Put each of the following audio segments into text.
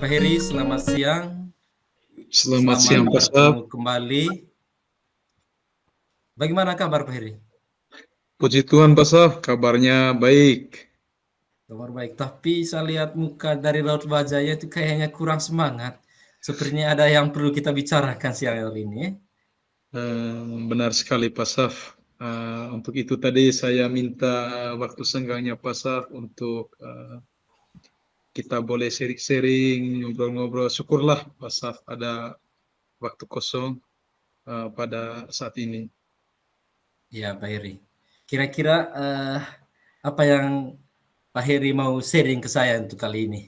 Pak Heri, selamat siang. Selamat Selamat siang, Pak Saf. bertemu kembali. Bagaimana kabar Pak Heri? Puji Tuhan, Pak Saf. Kabarnya baik. Kabar baik, tapi saya lihat muka dari raut wajahnya itu kayaknya kurang semangat. Sepertinya ada yang perlu kita bicarakan siang hari ini. Benar sekali, Pak Saf. Untuk itu tadi saya minta waktu senggangnya Pak Saf untuk kita boleh sharing-sharing, ngobrol-ngobrol. Syukurlah Pak Saf ada waktu kosong pada saat ini. Ya, Pak Heri. Kira-kira apa yang Pak Heri mau sharing ke saya untuk kali ini?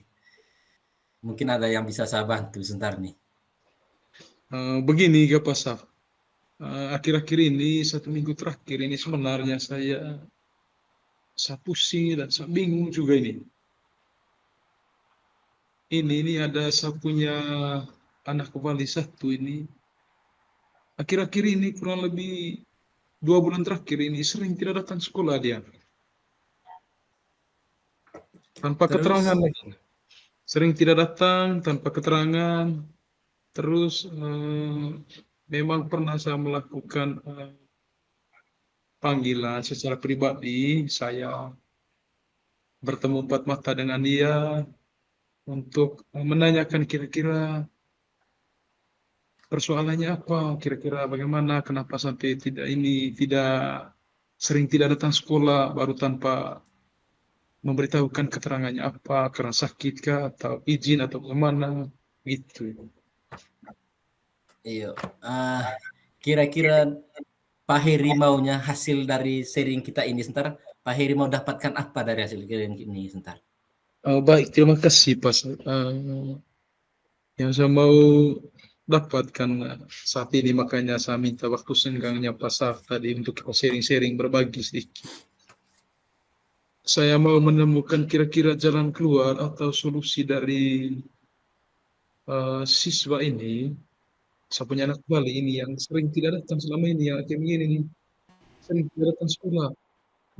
Mungkin ada yang bisa saya bantu sebentar nih. Begini ya Pak Saf. Akhir-akhir ini, 1 minggu terakhir ini sebenarnya saya pusing dan saya bingung juga ini. Ini ada saya punya anak kembali satu ini. Akhir-akhir ini kurang lebih 2 bulan terakhir ini sering tidak datang sekolah dia. Tanpa keterangan Terus, lagi. Sering tidak datang tanpa keterangan. Terus memang pernah saya melakukan panggilan secara pribadi. Saya bertemu empat mata dengan dia untuk menanyakan kira-kira persoalannya apa, kira-kira bagaimana, kenapa sampai tidak sering tidak datang sekolah, baru tanpa memberitahukan keterangannya apa, karena sakit kah, atau izin, atau bagaimana, gitu. iya, kira-kira Pak Heri maunya hasil dari sharing kita ini sebentar. Pak Heri mau dapatkan apa dari hasil sharing ini sebentar? Baik, terima kasih Pak. Yang saya mau dapatkan saat ini, makanya saya minta waktu senggangnya Pak Saf tadi untuk kita sharing-sharing, berbagi sedikit. Saya mau menemukan kira-kira jalan keluar atau solusi dari siswa ini. Saya punya anak Bali ini yang sering tidak datang selama ini, yang kayak begini nih, sering tidak datang sekolah.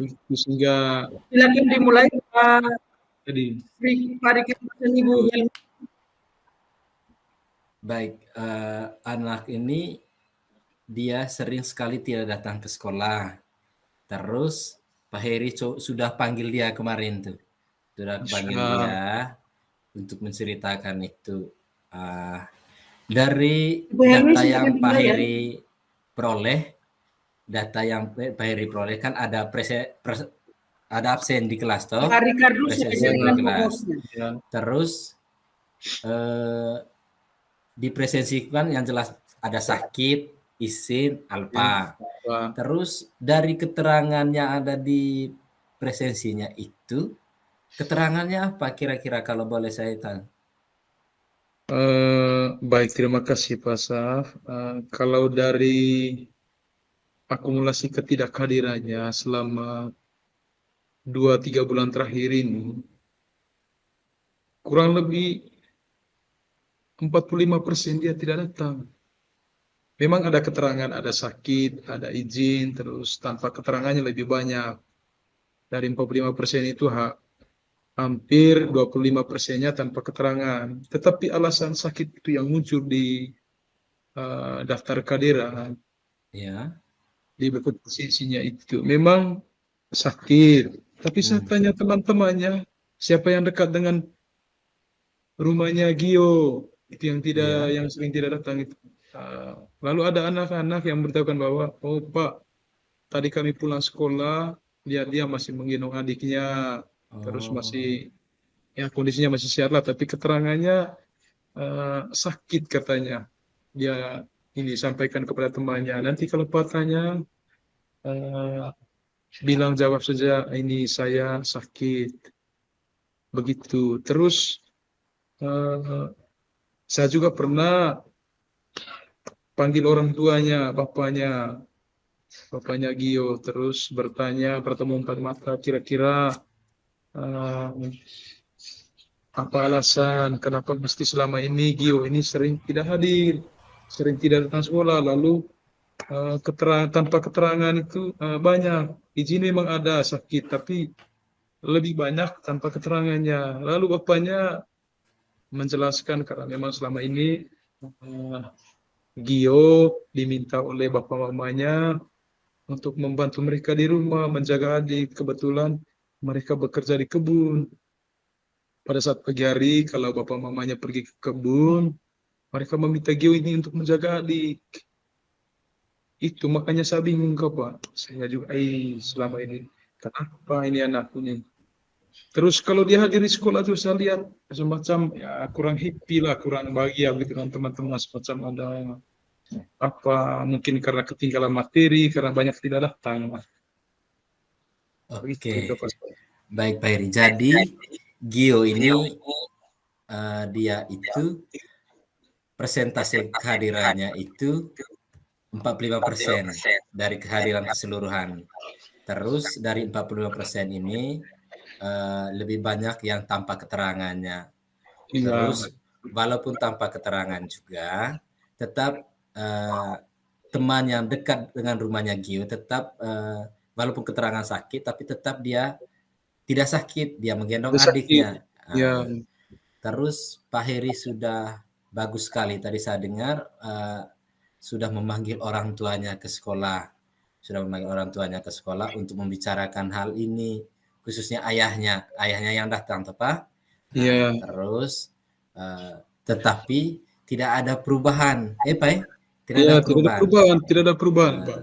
Begitu sehingga Silakan dimulai Pak jadi Riki dan Ibu Helmi. Baik, anak ini dia sering sekali tidak datang ke sekolah. Terus Pak Heri sudah panggil dia kemarin tuh, sudah panggil dia untuk menceritakan itu. Dari Ibu Helmi, data yang silakan Pak dimulai ya. Heri peroleh, kan ada ada absen di kelas toh, Pak Ricardo presensi silakan di dengan kelas. fokusnya. Terus dipresensikan yang jelas ada sakit, izin, alpa. Terus dari keterangan yang ada di presensinya itu, keterangannya apa kira-kira kalau boleh saya tahu? baik, terima kasih Pak Saf. Kalau dari akumulasi ketidakhadirannya selama 2-3 bulan terakhir ini, kurang lebih 45% dia tidak datang. Memang ada keterangan, ada sakit, ada izin, terus tanpa keterangannya lebih banyak. Dari 45% itu hampir 25%-nya tanpa keterangan. Tetapi alasan sakit itu yang muncul di daftar kehadiran, Ya. di buku posisinya itu memang sakit. Tapi saya tanya teman-temannya, siapa yang dekat dengan rumahnya Gio, itu yang yang sering tidak datang itu. Lalu ada anak-anak yang beritahukan bahwa, oh Pak, tadi kami pulang sekolah, dia masih menggendong adiknya, terus masih ya kondisinya masih sehat lah, tapi keterangannya sakit katanya. Dia ini sampaikan kepada temannya. Nanti kalau Pak tanya, bilang jawab saja ini saya sakit. Begitu. Terus saya juga pernah panggil orang tuanya, bapaknya Gio, terus bertemu empat mata, kira-kira apa alasan kenapa mesti selama ini Gio ini sering tidak hadir, sering tidak datang sekolah, lalu tanpa keterangan itu banyak. Izin memang ada sakit, tapi lebih banyak tanpa keterangannya. Lalu bapaknya menjelaskan karena memang selama ini Gio diminta oleh bapak mamanya untuk membantu mereka di rumah, menjaga adik. Kebetulan mereka bekerja di kebun. Pada saat pagi hari, kalau bapak mamanya pergi ke kebun, mereka meminta Gio ini untuk menjaga adik. Itu makanya saya bingung kok Pak. Saya juga selama ini kenapa ini anakku nih. Terus kalau dia hadir di sekolah tuh saya lihat semacam ya kurang happy lah, kurang bahagia gitu dengan teman-teman, semacam ada apa mungkin karena ketinggalan materi, karena banyak tidak datang. Begitu, Oke, Pak. baik Pak Heri. Jadi Gio ini dia itu persentase kehadirannya itu 45% dari kehadiran keseluruhan. Terus dari 45% ini lebih banyak yang tanpa keterangannya. Iya, Terus walaupun tanpa keterangan juga, tetap teman yang dekat dengan rumahnya Gio tetap walaupun keterangan sakit, tapi tetap dia tidak sakit, dia menggendong sakit. adiknya. Ya, Terus Pak Heri sudah bagus sekali tadi saya dengar sudah memanggil orang tuanya ke sekolah, untuk membicarakan hal ini, khususnya ayahnya yang datang, tepat? iya. Terus tetapi tidak ada perubahan, Pak? Tidak Iya, ada tidak ada perubahan. perubahan, tidak ada perubahan, Pak.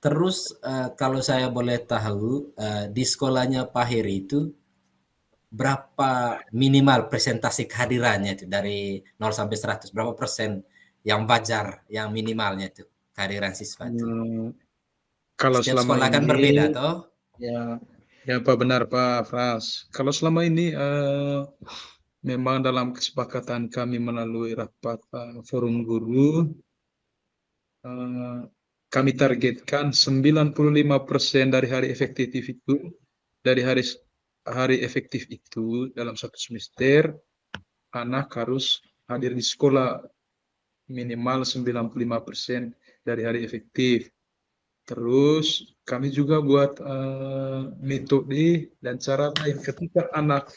Terus kalau saya boleh tahu di sekolahnya Pak Heri itu berapa minimal presentasi kehadirannya itu dari 0 sampai 100, berapa persen yang wajar, yang minimalnya itu kehadiran siswa itu? Kalau Setiap selama sekolah kan berbeda ini, toh? ya, ya Pak, benar Pak Fras. Kalau selama ini memang dalam kesepakatan kami melalui rapat forum guru, kami targetkan 95% dari hari efektif itu, dari hari efektif itu dalam satu semester, anak harus hadir di sekolah minimal 95% dari hari efektif. Terus kami juga buat metode dan cara lain ketika anak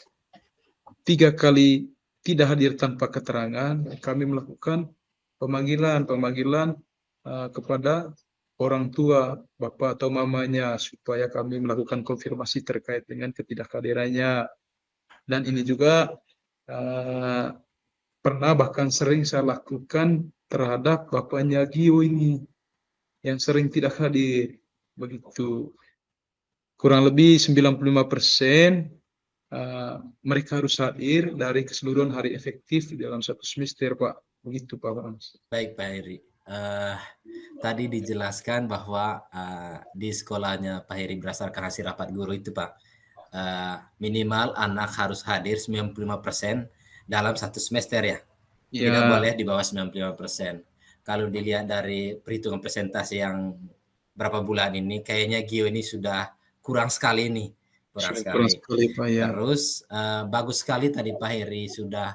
3 kali tidak hadir tanpa keterangan, kami melakukan pemanggilan kepada orang tua, bapak atau mamanya, supaya kami melakukan konfirmasi terkait dengan ketidakhadirannya. Dan ini juga pernah bahkan sering saya lakukan terhadap bapaknya Gio ini yang sering tidak hadir. Begitu. Kurang lebih 95% mereka harus hadir dari keseluruhan hari efektif di dalam satu semester, Pak. Begitu, Pak Frans. Baik Pak Heri. Tadi dijelaskan bahwa di sekolahnya Pak Heri berdasarkan hasil rapat guru itu Pak, minimal anak harus hadir 95% dalam satu semester ya. Tidak Ya, boleh di bawah 95%. Kalau dilihat dari perhitungan presentasi yang berapa bulan ini, kayaknya Gio ini sudah kurang sekali nih. Kurang kurang sekali. sekali, Pak, ya. Terus bagus sekali tadi Pak Heri sudah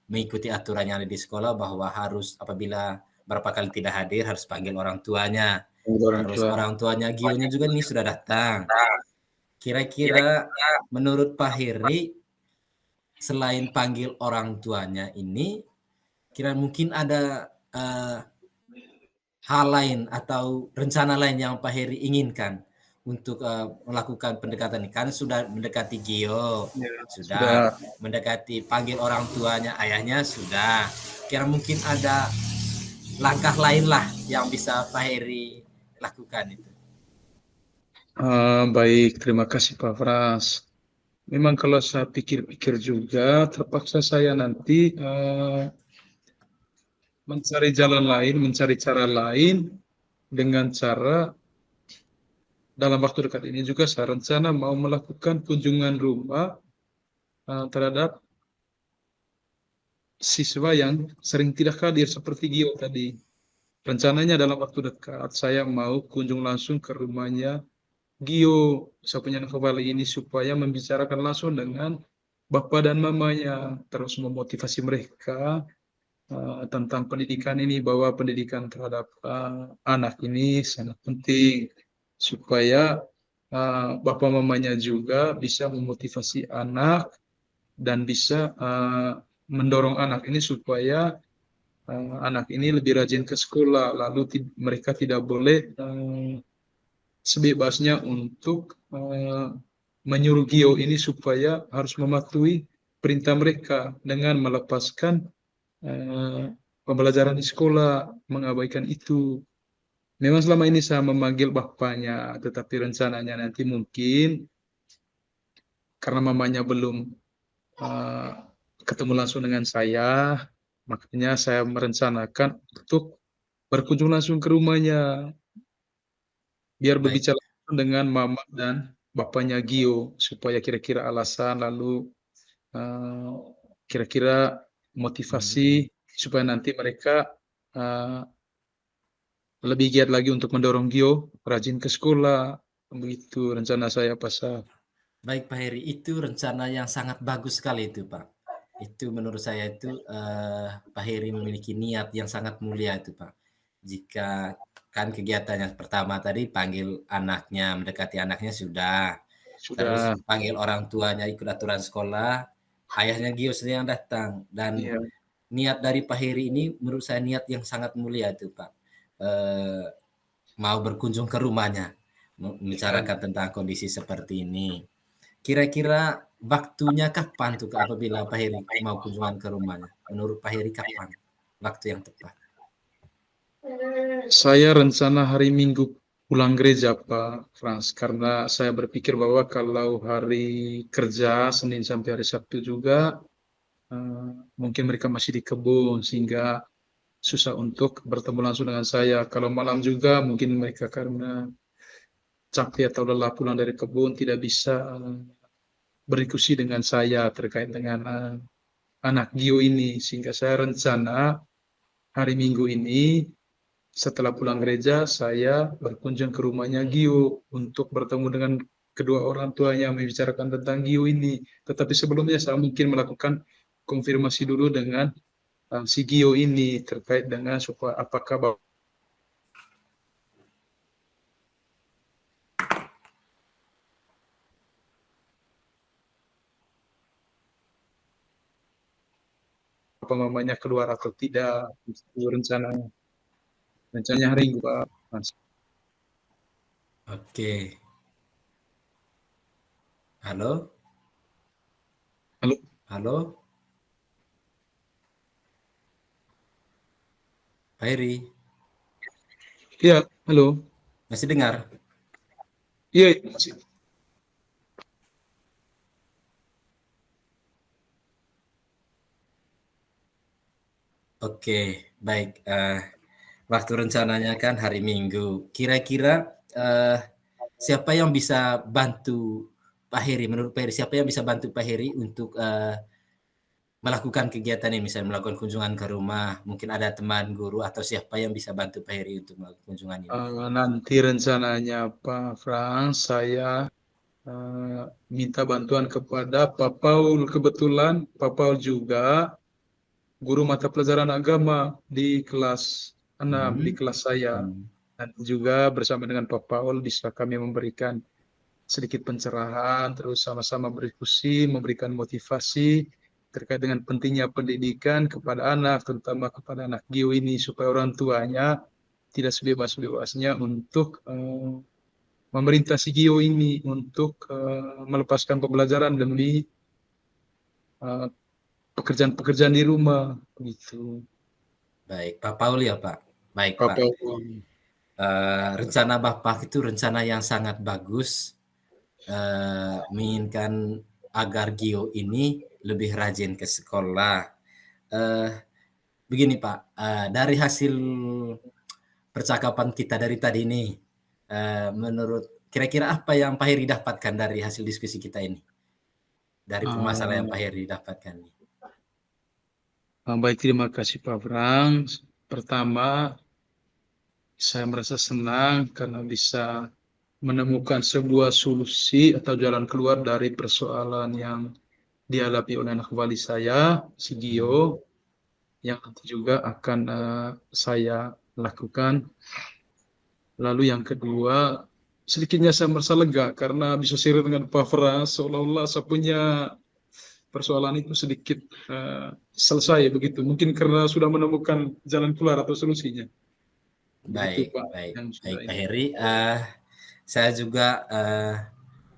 mengikuti aturan yang ada di sekolah bahwa harus apabila berapa kali tidak hadir harus panggil orang tuanya. Terus orang tuanya Gio-nya juga nih sudah datang. Kira-kira menurut Pak Heri selain panggil orang tuanya ini, kira mungkin ada hal lain atau rencana lain yang Pak Heri inginkan untuk melakukan pendekatan ini? Kan sudah mendekati Gio, sudah mendekati panggil orang tuanya, ayahnya sudah. Kira mungkin ada langkah lain lah yang bisa Pak Heri lakukan itu. Baik, terima kasih Pak Fras. Memang kalau saya pikir-pikir juga, terpaksa saya nanti mencari jalan lain, mencari cara lain dengan cara dalam waktu dekat ini juga saya rencana mau melakukan kunjungan rumah terhadap siswa yang sering tidak hadir seperti Gio tadi. Rencananya dalam waktu dekat saya mau kunjung langsung ke rumahnya Gio, saya punya kembali ini supaya membicarakan langsung dengan bapak dan mamanya, terus memotivasi mereka tentang pendidikan ini, bahwa pendidikan terhadap anak ini sangat penting supaya bapak mamanya juga bisa memotivasi anak dan bisa mendorong anak ini supaya anak ini lebih rajin ke sekolah, lalu mereka tidak boleh sebebasnya untuk menyuruh Gio ini supaya harus mematuhi perintah mereka dengan melepaskan pembelajaran di sekolah, mengabaikan itu. Memang selama ini saya memanggil bapaknya, tetapi rencananya nanti mungkin karena mamanya belum ketemu langsung dengan saya, makanya saya merencanakan untuk berkunjung langsung ke rumahnya, biar Baik. berbicara langsung dengan mama dan bapaknya Gio, supaya kira-kira alasan, lalu kira-kira motivasi, supaya nanti mereka lebih giat lagi untuk mendorong Gio rajin ke sekolah. Begitu rencana saya, Pak Saf. Baik Pak Heri, itu rencana yang sangat bagus sekali itu Pak. Itu menurut saya itu Pak Heri memiliki niat yang sangat mulia itu Pak. Jika kan kegiatannya pertama tadi panggil anaknya, mendekati anaknya sudah. Terus Sudah. panggil orang tuanya ikut aturan sekolah, ayahnya Gio sendiri yang datang. Dan Iya. niat dari Pak Heri ini menurut saya niat yang sangat mulia itu Pak. Mau berkunjung ke rumahnya, membicarakan tentang kondisi seperti ini. Kira-kira waktunya kapan tuh apabila Pak Heri mau kunjungan ke rumahnya? Menurut Pak Heri kapan waktu yang tepat? Saya rencana hari Minggu pulang gereja, Pak Frans, karena saya berpikir bahwa kalau hari kerja Senin sampai hari Sabtu juga mungkin mereka masih di kebun sehingga susah untuk bertemu langsung dengan saya. Kalau malam juga mungkin mereka karena capek atau lelah pulang dari kebun tidak bisa berdiskusi dengan saya terkait dengan anak Gio ini, sehingga saya rencana hari Minggu ini setelah pulang gereja saya berkunjung ke rumahnya Gio untuk bertemu dengan kedua orang tuanya, membicarakan tentang Gio ini. Tetapi sebelumnya saya mungkin melakukan konfirmasi dulu dengan si Gio ini terkait dengan supaya apakah bapak mamanya keluar atau tidak. Itu rencananya hari Minggu, Pak Mas. Oke. Halo? Halo? Halo? Pak Heri? Iya, halo. Masih dengar? Iya, Oke, baik. Waktu rencananya kan hari Minggu. Kira-kira siapa yang bisa bantu Pak Heri? Menurut Pak Heri, siapa yang bisa bantu Pak Heri untuk melakukan kegiatan ini? Misalnya melakukan kunjungan ke rumah, mungkin ada teman guru atau siapa yang bisa bantu Pak Heri untuk melakukan kunjungan ini? nanti rencananya Pak Frans, saya minta bantuan kepada Pak Paul. Kebetulan Pak Paul juga guru mata pelajaran agama di kelas 6, di kelas saya. Dan juga bersama dengan Pak Paul bisa kami memberikan sedikit pencerahan, terus sama-sama berdiskusi, memberikan motivasi terkait dengan pentingnya pendidikan kepada anak, terutama kepada anak Gio ini, supaya orang tuanya tidak sebebas-bebasnya untuk memerintah si Gio ini untuk melepaskan pembelajaran demi pekerjaan-pekerjaan di rumah, gitu. Baik, Pak Paul ya Pak. Baik Pak Pak. Paul. Rencana Bapak itu rencana yang sangat bagus. Menginginkan agar Gio ini lebih rajin ke sekolah. Begini Pak, dari hasil percakapan kita dari tadi ini, menurut kira-kira apa yang Pak Heri dapatkan dari hasil diskusi kita ini? Dari permasalahan yang Pak Heri dapatkan ini? Baik, terima kasih Pak Frans. Pertama, saya merasa senang karena bisa menemukan sebuah solusi atau jalan keluar dari persoalan yang dihadapi oleh anak wali saya, si Gio, yang nanti juga akan saya lakukan. Lalu yang kedua, sedikitnya saya merasa lega karena bisa share dengan Pak Frans, seolah-olah saya punya persoalan itu sedikit selesai begitu. Mungkin karena sudah menemukan jalan keluar atau solusinya. Begitu, Baik, Pak. baik, Yang baik sudah Pak ini. Heri. Saya juga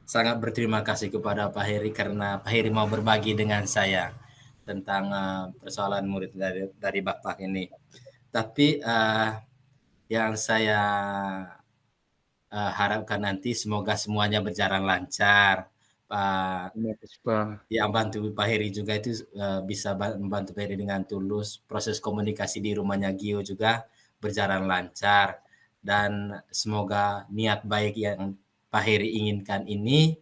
sangat berterima kasih kepada Pak Heri karena Pak Heri mau berbagi dengan saya tentang persoalan murid dari Bapak ini. Tapi yang saya harapkan nanti semoga semuanya berjalan lancar. Pak Terima kasih, Pak. yang bantu Pak Heri juga itu bisa membantu Pak Heri dengan tulus. Proses komunikasi di rumahnya Gio juga berjalan lancar dan semoga niat baik yang Pak Heri inginkan ini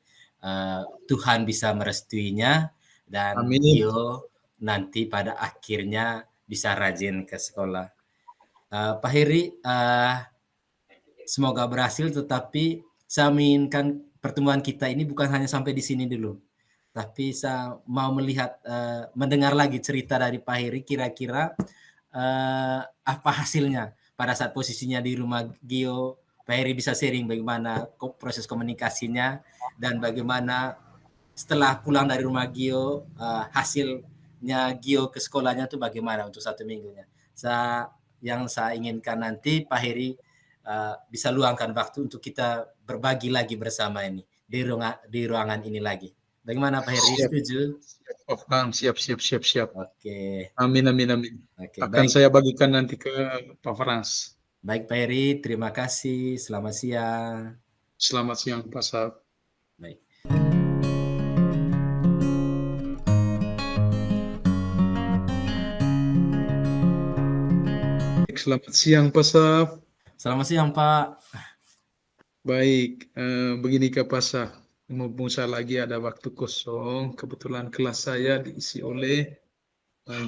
Tuhan bisa merestuinya dan Amin. Gio nanti pada akhirnya bisa rajin ke sekolah. Pak Heri semoga berhasil, tetapi saya menginginkan pertemuan kita ini bukan hanya sampai di sini dulu. Tapi saya mau melihat, mendengar lagi cerita dari Pak Heri, kira-kira apa hasilnya pada saat posisinya di rumah Gio. Pak Heri bisa sharing bagaimana proses komunikasinya dan bagaimana setelah pulang dari rumah Gio, hasilnya Gio ke sekolahnya itu bagaimana untuk 1 minggunya. Yang saya inginkan nanti Pak Heri bisa luangkan waktu untuk kita berbagi lagi bersama ini di ruangan ini lagi. Bagaimana Pak Heri? Siap. Setuju? Oh, Kang, siap. Oke. Amin. Oke, Akan baik. saya bagikan nanti ke Pak Frans. Baik Pak Heri, terima kasih. Selamat siang. Selamat siang, Pak Sab. Baik. Selamat siang, Pak Sab. Selamat siang Pak. Baik, begini Kak Pasha, mumpung saya lagi ada waktu kosong, kebetulan kelas saya diisi oleh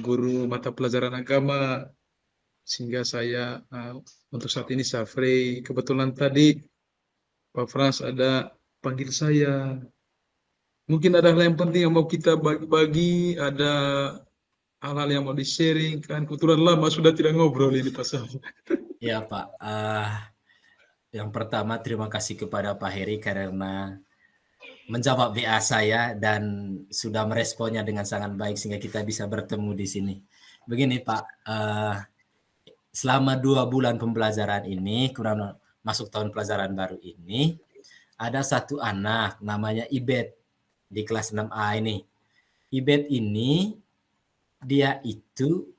guru mata pelajaran agama, sehingga saya untuk saat ini saya free. Kebetulan tadi Pak Frans ada panggil saya. Mungkin ada hal yang penting yang mau kita bagi-bagi, ada hal-hal yang mau di-sharing, kan kebetulan lama sudah tidak ngobrol ini Pak Sab. Ya Pak, yang pertama terima kasih kepada Pak Heri karena menjawab WA saya dan sudah meresponnya dengan sangat baik sehingga kita bisa bertemu di sini. Begini Pak, selama 2 bulan pembelajaran ini, kurang masuk tahun pelajaran baru ini, ada satu anak namanya Ibet di kelas 6A ini. Ibet ini dia itu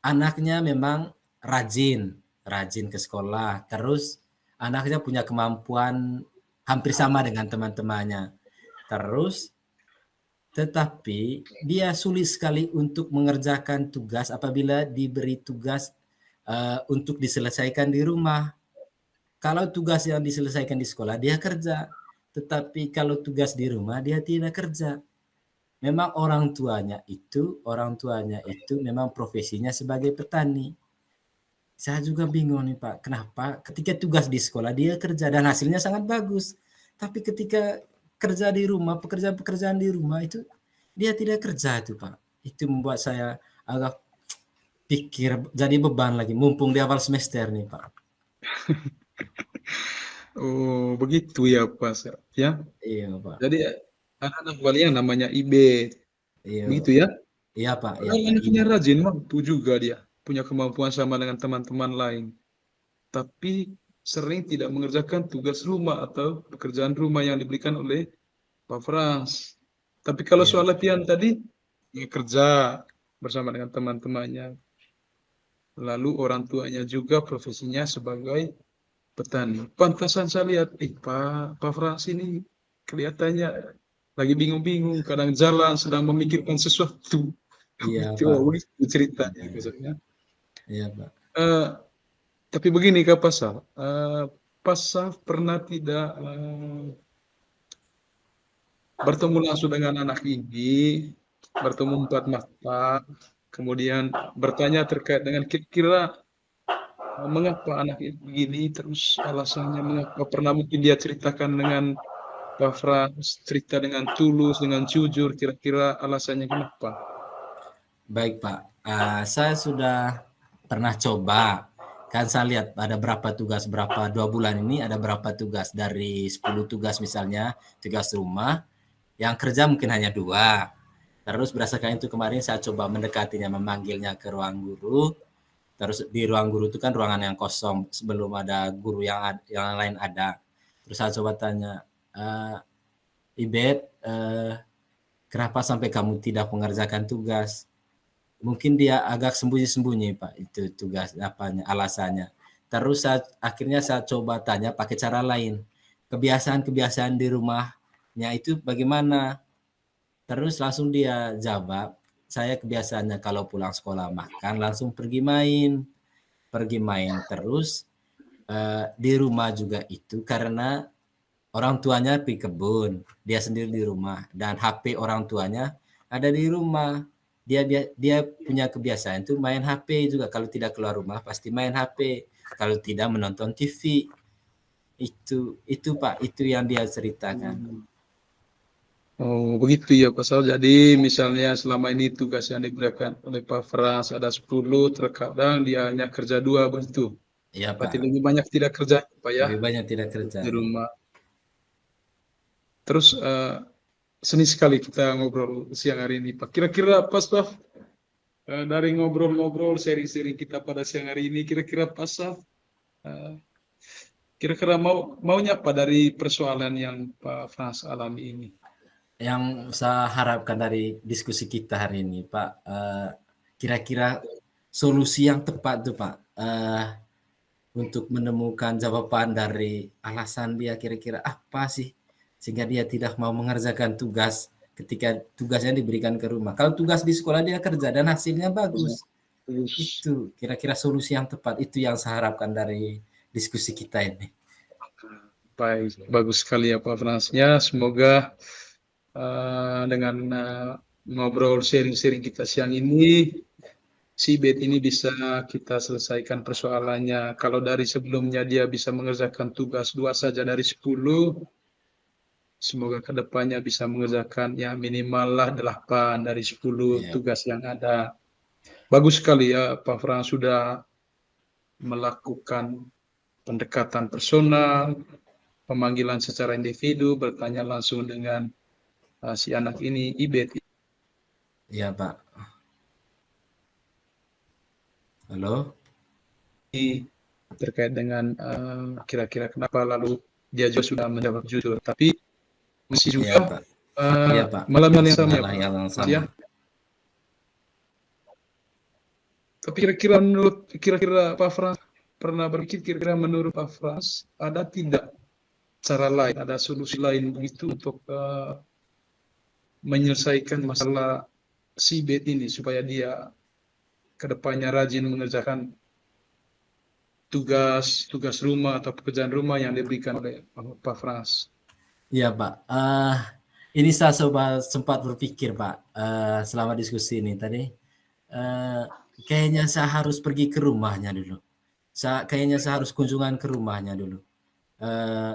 anaknya memang rajin ke sekolah, terus anaknya punya kemampuan hampir sama dengan teman-temannya. Terus tetapi dia sulit sekali untuk mengerjakan tugas apabila diberi tugas untuk diselesaikan di rumah. Kalau tugas yang diselesaikan di sekolah dia kerja, tetapi kalau tugas di rumah dia tidak kerja. Memang orang tuanya itu memang profesinya sebagai petani. Saya juga bingung nih Pak, kenapa ketika tugas di sekolah dia kerja dan hasilnya sangat bagus. Tapi ketika kerja di rumah, pekerjaan-pekerjaan di rumah itu dia tidak kerja itu Pak. Itu membuat saya agak pikir jadi beban lagi, mumpung di awal semester nih Pak. Oh, begitu ya Pak Sab, ya. Iya Pak. Jadi anak-anak yang namanya Ibe, Iya, begitu ya. iya Pak. Iya, Padahal anaknya rajin, mampu juga dia, punya kemampuan sama dengan teman-teman lain. Tapi sering tidak mengerjakan tugas rumah atau pekerjaan rumah yang diberikan oleh Pak Frans. Tapi kalau Iya. soal latihan tadi, ya kerja bersama dengan teman-temannya. Lalu orang tuanya juga profesinya sebagai petani. Pantasan saya lihat, Pak Frans ini kelihatannya lagi bingung-bingung, kadang jalan sedang memikirkan sesuatu. Iya Itu Pak. ceritanya Iya, maksudnya. iya Pak. Tapi begini Kak Pasal, Pasal pernah tidak bertemu langsung dengan anak ini, bertemu 4 mata, kemudian bertanya terkait dengan kira-kira mengapa anak ini begini, terus alasannya mengapa, pernah mungkin dia ceritakan dengan Pak Frans, cerita dengan tulus, dengan jujur, kira-kira alasannya kenapa? Baik Pak, saya sudah pernah coba, kan saya lihat ada berapa 2 bulan ini ada berapa tugas, dari 10 tugas misalnya, tugas rumah, yang kerja mungkin hanya 2. Terus berdasarkan itu kemarin saya coba mendekatinya, memanggilnya ke ruang guru. Terus di ruang guru itu kan ruangan yang kosong sebelum ada guru yang lain ada. Terus saya coba tanya, Ibet, kenapa sampai kamu tidak mengerjakan tugas? Mungkin dia agak sembunyi-sembunyi Pak, itu tugas alasannya. Terus akhirnya saya coba tanya pakai cara lain. Kebiasaan-kebiasaan di rumahnya itu bagaimana? Terus langsung dia jawab, saya kebiasaannya kalau pulang sekolah makan langsung pergi main terus di rumah juga itu karena orang tuanya pergi kebun, dia sendiri di rumah dan HP orang tuanya ada di rumah. Dia punya kebiasaan itu main HP juga, kalau tidak keluar rumah pasti main HP, kalau tidak menonton TV. Itu Pak, itu yang dia ceritakan. Oh, begitu ya Pak Sal. Jadi misalnya selama ini tugas yang diberikan oleh Pak Frans ada 10, terkadang dia hanya kerja 2 begitu. Iya Berarti Pak, lebih banyak tidak kerja Pak ya lebih banyak tidak kerja. di rumah. Terus seni sekali kita ngobrol siang hari ini Pak. Kira-kira Pak Staf, dari ngobrol-ngobrol seri-seri kita pada siang hari ini, kira-kira Pak Staf, kira-kira maunya apa dari persoalan yang Pak Frans alami ini? Yang saya harapkan dari diskusi kita hari ini Pak, kira-kira solusi yang tepat tuh Pak, untuk menemukan jawaban dari alasan dia kira-kira apa sih sehingga dia tidak mau mengerjakan tugas ketika tugasnya diberikan ke rumah. Kalau tugas di sekolah dia kerja dan hasilnya bagus. Itu kira-kira solusi yang tepat, itu yang saya harapkan dari diskusi kita ini. Baik, bagus sekali ya Pak Frans. Ya, semoga dengan ngobrol sharing-sharing kita siang ini, si Ibet ini bisa kita selesaikan persoalannya. Kalau dari sebelumnya dia bisa mengerjakan tugas 2 saja dari 10, semoga kedepannya bisa mengerjakan ya minimal 8 dari 10 tugas yang ada. Bagus sekali ya Pak Frans sudah melakukan pendekatan personal, pemanggilan secara individu, bertanya langsung dengan si anak ini, Ibet. Iya Pak. Halo? Terkait dengan kira-kira kenapa lalu dia juga sudah menjawab jujur. Tapi masih juga Pak. Iya, Pak. malam yang sama ya Malam yang Pak. sama. Ya. Tapi kira-kira Pak Frans pernah berpikir kira-kira menurut Pak Frans ada tidak cara lain, ada solusi lain begitu untuk menyelesaikan masalah si Bet ini supaya dia kedepannya rajin mengerjakan tugas rumah atau pekerjaan rumah yang diberikan oleh Pak Frans. Iya Pak. Ini saya sempat berpikir Pak, selama diskusi ini tadi, kayaknya saya harus pergi ke rumahnya dulu. Kayaknya saya harus kunjungan ke rumahnya dulu.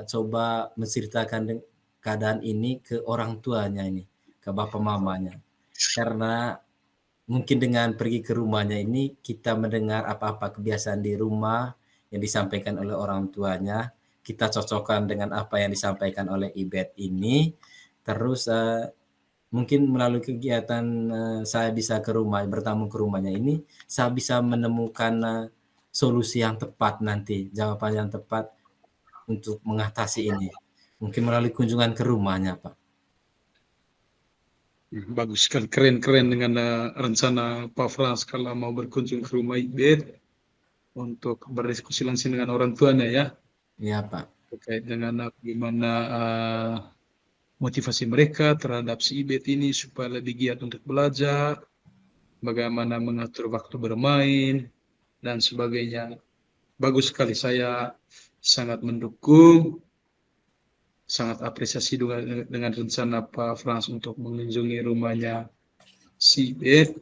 Coba menceritakan keadaan ini ke orang tuanya ini, ke bapak mamanya. Karena mungkin dengan pergi ke rumahnya ini kita mendengar apa-apa kebiasaan di rumah yang disampaikan oleh orang tuanya, kita cocokkan dengan apa yang disampaikan oleh Ibet ini, terus mungkin melalui kegiatan saya bisa bertamu ke rumahnya ini, saya bisa menemukan solusi yang tepat nanti, jawaban yang tepat untuk mengatasi ini. Mungkin melalui kunjungan ke rumahnya, Pak. Bagus sekali, keren-keren dengan rencana Pak Frans kalau mau berkunjung ke rumah Ibet untuk berdiskusi langsung dengan orang tuanya ya. Iya, Pak. Terkait dengan bagaimana motivasi mereka terhadap si Ibet ini supaya lebih giat untuk belajar, bagaimana mengatur waktu bermain, dan sebagainya. Bagus sekali, saya sangat mendukung, sangat apresiasi dengan rencana Pak Frans untuk mengunjungi rumahnya si Ibet.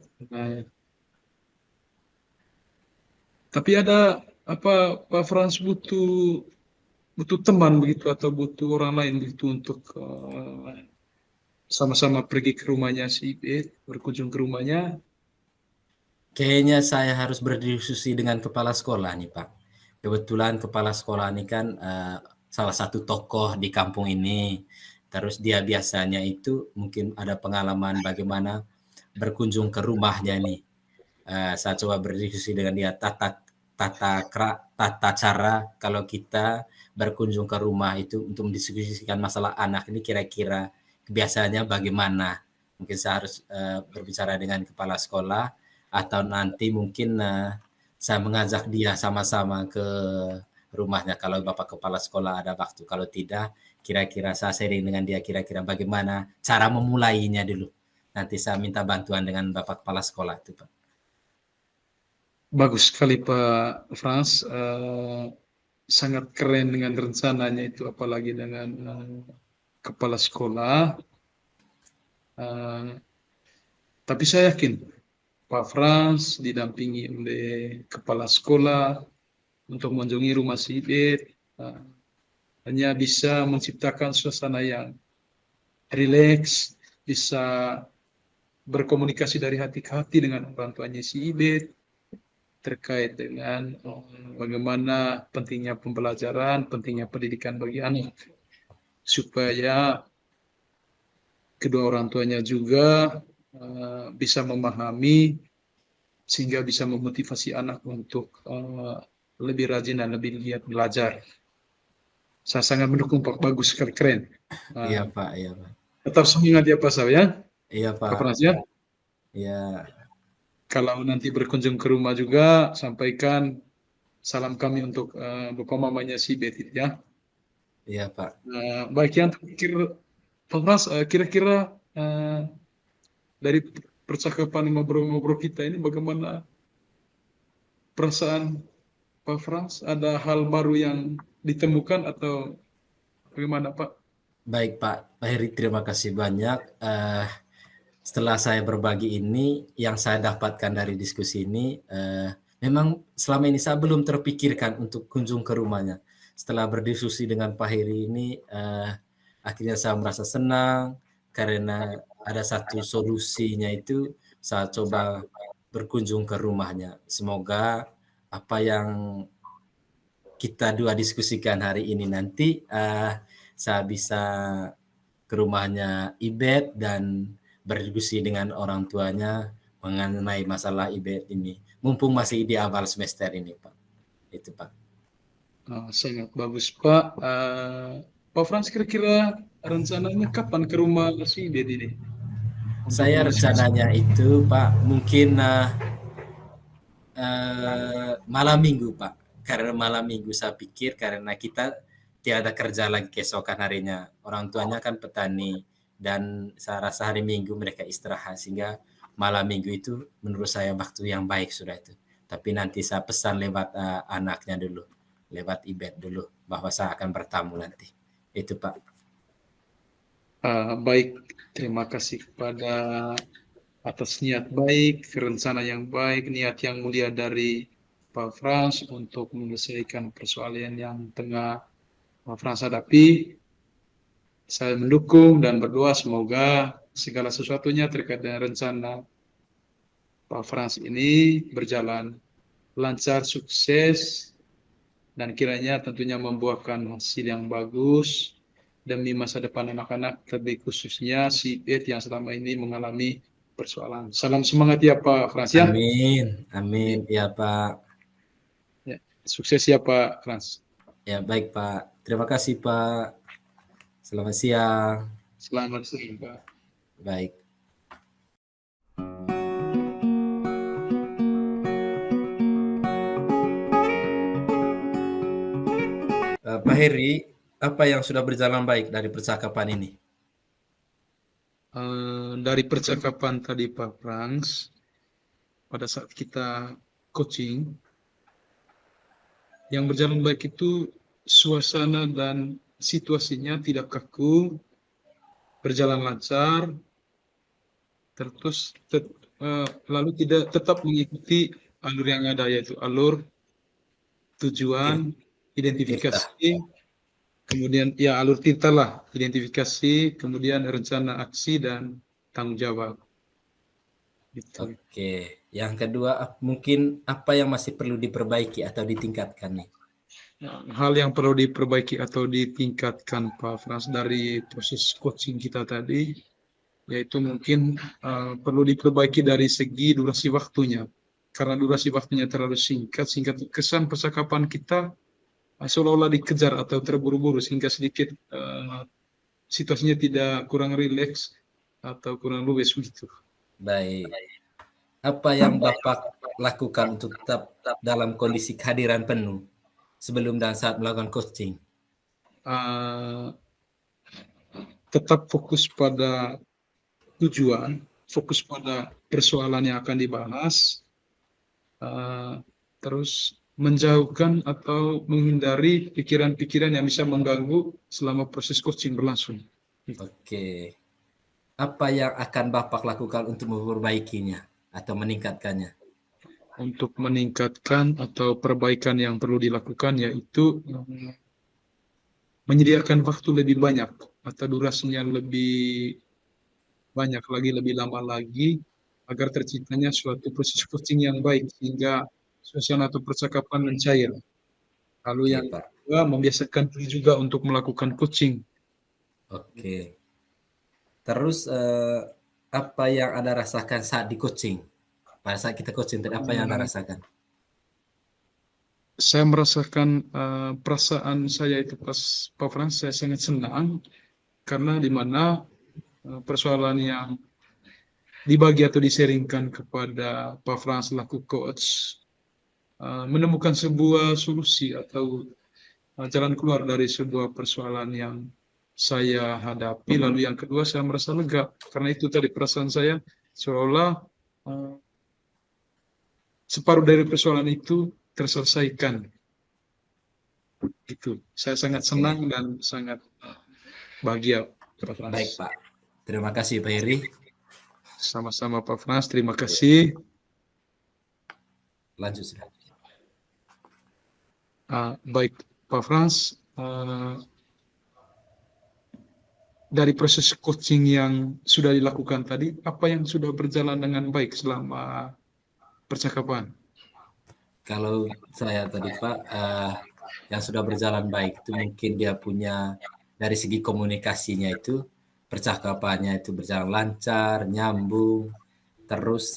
Tapi ada apa Pak Frans butuh teman begitu atau butuh orang lain begitu untuk sama-sama pergi ke rumahnya si Ibet, berkunjung ke rumahnya. Kayaknya saya harus berdiskusi dengan kepala sekolah nih Pak. Kebetulan kepala sekolah ini kan salah satu tokoh di kampung ini. Terus dia biasanya itu mungkin ada pengalaman bagaimana berkunjung ke rumahnya nih. Saya coba berdiskusi dengan dia tata cara kalau kita berkunjung ke rumah itu untuk mendiskusikan masalah anak ini kira-kira kebiasaannya bagaimana. Mungkin saya harus berbicara dengan kepala sekolah atau nanti mungkin saya mengajak dia sama-sama ke rumahnya kalau Bapak kepala sekolah ada waktu. Kalau tidak, kira-kira saya sharing dengan dia kira-kira bagaimana cara memulainya dulu. Nanti saya minta bantuan dengan Bapak kepala sekolah itu, Pak. Bagus sekali Pak Frans, sangat keren dengan rencananya itu, apalagi dengan kepala sekolah. Tapi saya yakin Pak Frans didampingi oleh kepala sekolah untuk mengunjungi rumah si Ibet, hanya bisa menciptakan suasana yang rileks, bisa berkomunikasi dari hati ke hati dengan orang tuanya si Ibet terkait dengan bagaimana pentingnya pembelajaran, pentingnya pendidikan bagi anak, supaya kedua orang tuanya juga bisa memahami sehingga bisa memotivasi anak untuk lebih rajin dan lebih giat belajar. Saya sangat mendukung Pak, bagus sekali, keren. Iya Pak, iya Pak. Tetap semangat ya Pak ya. Iya Pak. Pak Frans ya. Iya. Kalau nanti berkunjung ke rumah juga, sampaikan salam kami untuk Bapak mamanya si Betit ya. Iya Pak. Baik yang terakhir Pak Frans, kira-kira dari percakapan ngobrol-ngobrol kita ini bagaimana perasaan Pak Frans? Ada hal baru yang ditemukan atau bagaimana Pak? Baik Pak Heri, terima kasih banyak. Setelah saya berbagi ini, yang saya dapatkan dari diskusi ini, memang selama ini saya belum terpikirkan untuk kunjung ke rumahnya. Setelah berdiskusi dengan Pak Heri ini, akhirnya saya merasa senang karena ada satu solusinya itu saya coba berkunjung ke rumahnya. Semoga apa yang kita dua diskusikan hari ini nanti saya bisa ke rumahnya Ibet dan berdiskusi dengan orang tuanya mengenai masalah Ibet ini. Mumpung masih di awal semester ini, Pak. Itu, Pak. Sangat bagus, Pak. Pak Frans, kira-kira rencananya kapan ke rumah si Ibet ini? Saya rencananya itu, Pak, mungkin malam minggu, Pak. Karena malam minggu saya pikir karena kita tiada kerja lagi keesokan harinya. Orang tuanya kan petani dan saya rasa hari Minggu mereka istirahat sehingga malam minggu itu menurut saya waktu yang baik sudah itu. Tapi nanti saya pesan lewat anaknya dulu, lewat Ibet dulu bahwa saya akan bertamu nanti. Itu Pak. Baik, terima kasih kepada atas niat baik, rencana yang baik, niat yang mulia dari Pak Frans untuk menyelesaikan persoalan yang tengah Pak Frans hadapi. Saya mendukung dan berdoa semoga segala sesuatunya terkait dengan rencana Pak Frans ini berjalan lancar, sukses, dan kiranya tentunya membuahkan hasil yang bagus demi masa depan anak-anak, lebih khususnya si Ibet yang selama ini mengalami persoalan. Salam semangat ya Pak Frans ya. Amin, amin. Ya Pak. Ya, sukses ya Pak Frans. Ya baik Pak. Terima kasih Pak. Selamat siang. Selamat siang Pak. Baik. Pak Heri, apa yang sudah berjalan baik dari percakapan ini? Dari percakapan tadi Pak Frans, pada saat kita coaching, yang berjalan baik itu suasana dan situasinya tidak kaku, berjalan lancar, terus lalu tidak tetap mengikuti alur yang ada, yaitu alur tujuan, identifikasi, kemudian ya alur tinta lah, identifikasi, kemudian rencana aksi dan tanggung jawab. Gitu. Oke, yang kedua mungkin apa yang masih perlu diperbaiki atau ditingkatkan nih? hal yang perlu diperbaiki atau ditingkatkan Pak Frans dari proses coaching kita tadi, yaitu mungkin perlu diperbaiki dari segi durasi waktunya. Karena durasi waktunya terlalu singkat, sehingga kesan percakapan kita seolah-olah dikejar atau terburu-buru, sehingga sedikit situasinya tidak kurang rileks atau kurang luwes begitu. Baik. Apa yang Bapak lakukan untuk tetap dalam kondisi kehadiran penuh sebelum dan saat melakukan coaching? Tetap fokus pada tujuan, fokus pada persoalan yang akan dibahas, terus menjauhkan atau menghindari pikiran-pikiran yang bisa mengganggu selama proses coaching berlangsung. Oke. Apa yang akan Bapak lakukan untuk memperbaikinya atau meningkatkannya? Untuk meningkatkan atau perbaikan yang perlu dilakukan yaitu menyediakan waktu lebih banyak atau durasinya lebih banyak lagi, lebih lama lagi, agar terciptanya suatu proses coaching yang baik sehingga suasana atau percakapan mencair. Lalu Oke, yang Pak. kedua, membiasakan diri juga untuk melakukan coaching. Oke. Terus apa yang Anda rasakan saat di coaching? Pada saat kita coaching, apa yang Anda rasakan? Saya merasakan perasaan saya itu pas Pak Frans, saya sangat senang karena di mana persoalan yang dibagi atau diseringkan kepada Pak Frans selaku coach menemukan sebuah solusi atau jalan keluar dari sebuah persoalan yang saya hadapi. Lalu yang kedua, saya merasa lega karena itu tadi perasaan saya seolah separuh dari persoalan itu terselesaikan. Itu saya sangat senang dan sangat bahagia, Pak Frans. Baik, Pak. Terima kasih, Pak Heri. Sama-sama Pak Frans, terima kasih. Lanjut sudah. Baik Pak Frans, dari proses coaching yang sudah dilakukan tadi, apa yang sudah berjalan dengan baik selama percakapan? Kalau saya tadi Pak, yang sudah berjalan baik itu mungkin dia punya dari segi komunikasinya itu, percakapannya itu berjalan lancar, nyambung, terus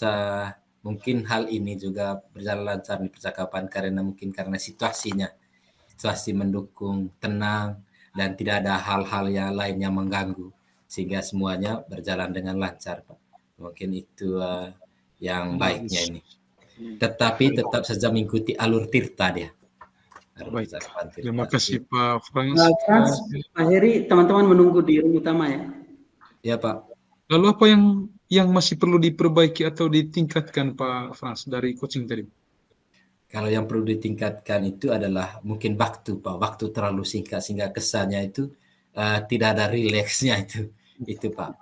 mungkin hal ini juga berjalan lancar di percakapan karena situasi mendukung, tenang, dan tidak ada hal-hal yang lain yang mengganggu, sehingga semuanya berjalan dengan lancar, Pak. Mungkin itu yang baiknya ini. Tetapi tetap saja mengikuti alur tirta dia. Baik, terima kasih Pak Frans. Pak Heri, teman-teman menunggu di room utama ya. Ya Pak. Lalu apa yang masih perlu diperbaiki atau ditingkatkan Pak Frans dari coaching tadi? Kalau yang perlu ditingkatkan itu adalah mungkin waktu Pak. Waktu terlalu singkat sehingga kesannya itu tidak ada rileksnya itu Pak.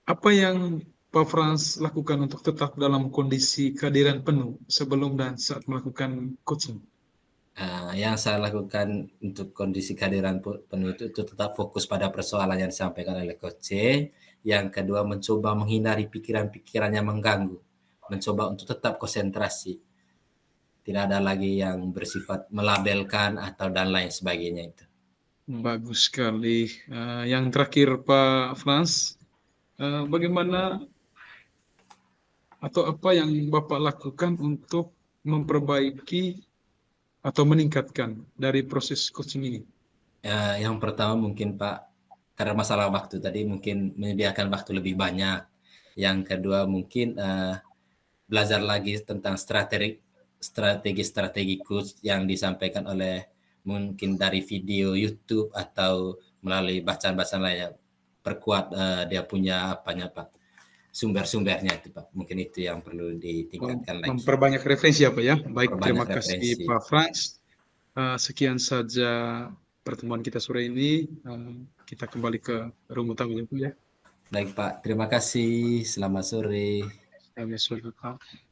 Apa yang Pak Frans lakukan untuk tetap dalam kondisi kehadiran penuh sebelum dan saat melakukan coaching? Yang saya lakukan untuk kondisi kehadiran penuh itu tetap fokus pada persoalan yang disampaikan oleh Coach. Yang kedua, mencoba menghindari pikiran-pikiran yang mengganggu. Mencoba untuk tetap konsentrasi. Tidak ada lagi yang bersifat melabelkan atau dan lain sebagainya itu. Bagus sekali. Yang terakhir Pak Frans, bagaimana atau apa yang Bapak lakukan untuk memperbaiki atau meningkatkan dari proses coaching ini? Yang pertama mungkin Pak, karena masalah waktu tadi mungkin menyediakan waktu lebih banyak. Yang kedua mungkin belajar lagi tentang strategi coach yang disampaikan oleh mungkin dari video YouTube atau melalui bacaan-bacaan lainnya. Perkuat dia punya Pak, sumber-sumbernya itu Pak. Mungkin itu yang perlu ditingkatkan lagi. Memperbanyak referensi apa ya? Baik, terima kasih Pak Frans. Sekian saja pertemuan kita sore ini. Kita kembali ke room utama ya. Baik Pak, terima kasih. Selamat sore. Selamat sore Pak.